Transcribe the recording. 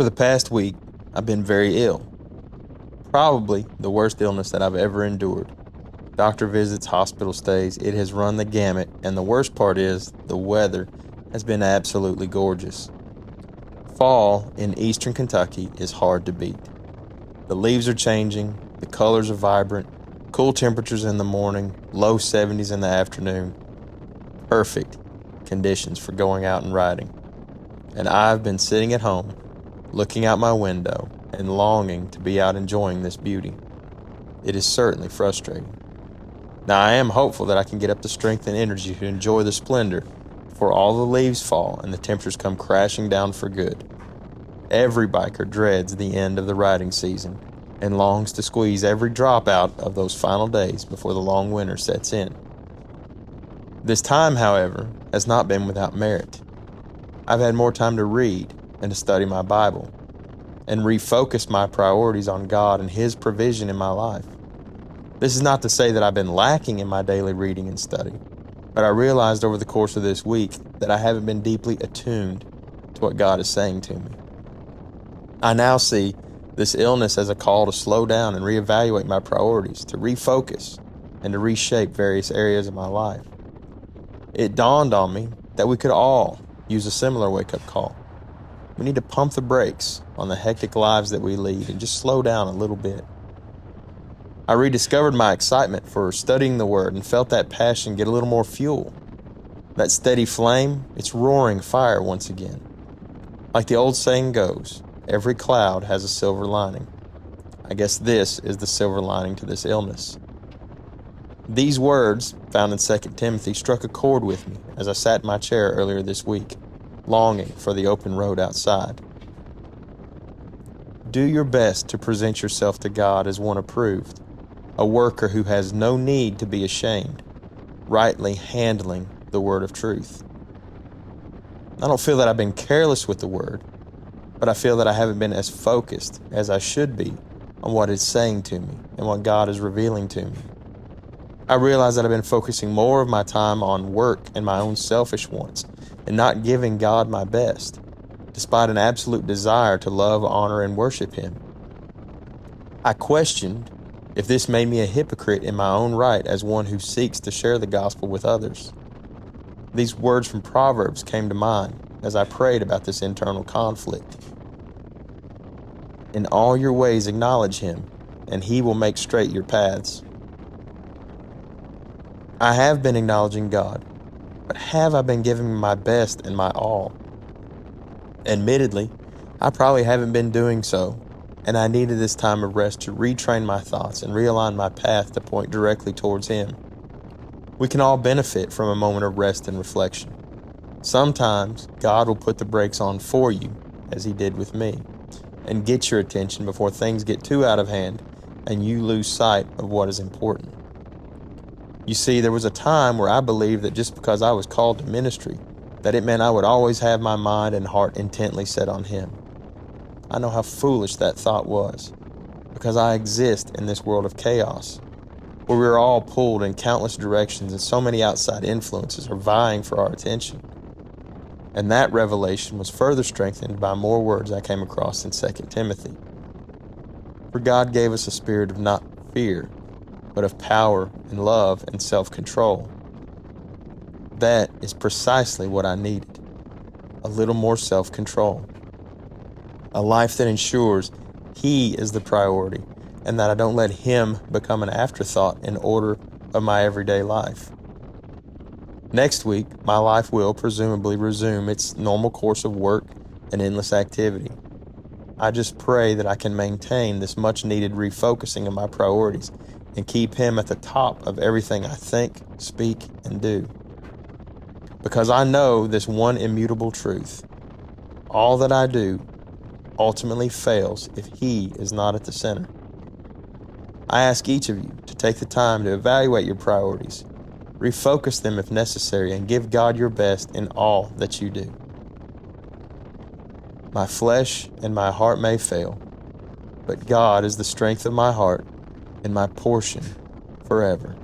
the past week, I've been very ill. Probably the worst illness that I've ever endured. Doctor visits, hospital stays, it has run the gamut, and the worst part is the weather has been absolutely gorgeous. Fall in eastern Kentucky is hard to beat. The leaves are changing, the colors are vibrant, cool temperatures in the morning, low 70s in the afternoon. Perfect conditions for going out and riding. And I've been sitting at home, looking out my window and longing to be out enjoying this beauty. It is certainly frustrating. Now I am hopeful that I can get up the strength and energy to enjoy the splendor before all the leaves fall and the temperatures come crashing down for good. Every biker dreads the end of the riding season and longs to squeeze every drop out of those final days before the long winter sets in. This time, however, has not been without merit. I've had more time to read and to study my Bible and refocus my priorities on God and His provision in my life. This is not to say that I've been lacking in my daily reading and study, but I realized over the course of this week that I haven't been deeply attuned to what God is saying to me. I now see this illness as a call to slow down and reevaluate my priorities, to refocus, and to reshape various areas of my life. It dawned on me that we could all use a similar wake-up call. We need to pump the brakes on the hectic lives that we lead and just slow down a little bit. I rediscovered my excitement for studying the Word and felt that passion get a little more fuel. That steady flame, it's roaring fire once again. Like the old saying goes, every cloud has a silver lining. I guess this is the silver lining to this illness. These words, found in 2 Timothy, struck a chord with me as I sat in my chair earlier this week, longing for the open road outside. Do your best to present yourself to God as one approved, a worker who has no need to be ashamed, rightly handling the word of truth. I don't feel that I've been careless with the word, but I feel that I haven't been as focused as I should be on what it's saying to me and what God is revealing to me. I realize that I've been focusing more of my time on work and my own selfish wants and not giving God my best, despite an absolute desire to love, honor, and worship Him. I questioned if this made me a hypocrite in my own right as one who seeks to share the gospel with others. These words from Proverbs came to mind as I prayed about this internal conflict. In all your ways acknowledge Him, and He will make straight your paths. I have been acknowledging God, but have I been giving my best and my all? Admittedly, I probably haven't been doing so, and I needed this time of rest to retrain my thoughts and realign my path to point directly towards Him. We can all benefit from a moment of rest and reflection. Sometimes God will put the brakes on for you, as He did with me, and get your attention before things get too out of hand and you lose sight of what is important. You see, there was a time where I believed that just because I was called to ministry, that it meant I would always have my mind and heart intently set on Him. I know how foolish that thought was, because I exist in this world of chaos, where we are all pulled in countless directions and so many outside influences are vying for our attention. And that revelation was further strengthened by more words I came across in 2 Timothy. For God gave us a spirit of not fear, but of power and love and self-control. That is precisely what I needed. A little more self-control. A life that ensures He is the priority and that I don't let Him become an afterthought in order of my everyday life. Next week, my life will presumably resume its normal course of work and endless activity. I just pray that I can maintain this much-needed refocusing of my priorities and keep Him at the top of everything I think, speak, and do. Because I know this one immutable truth: all that I do ultimately fails if He is not at the center. I ask each of you to take the time to evaluate your priorities, refocus them if necessary, and give God your best in all that you do. My flesh and my heart may fail, but God is the strength of my heart and my portion forever.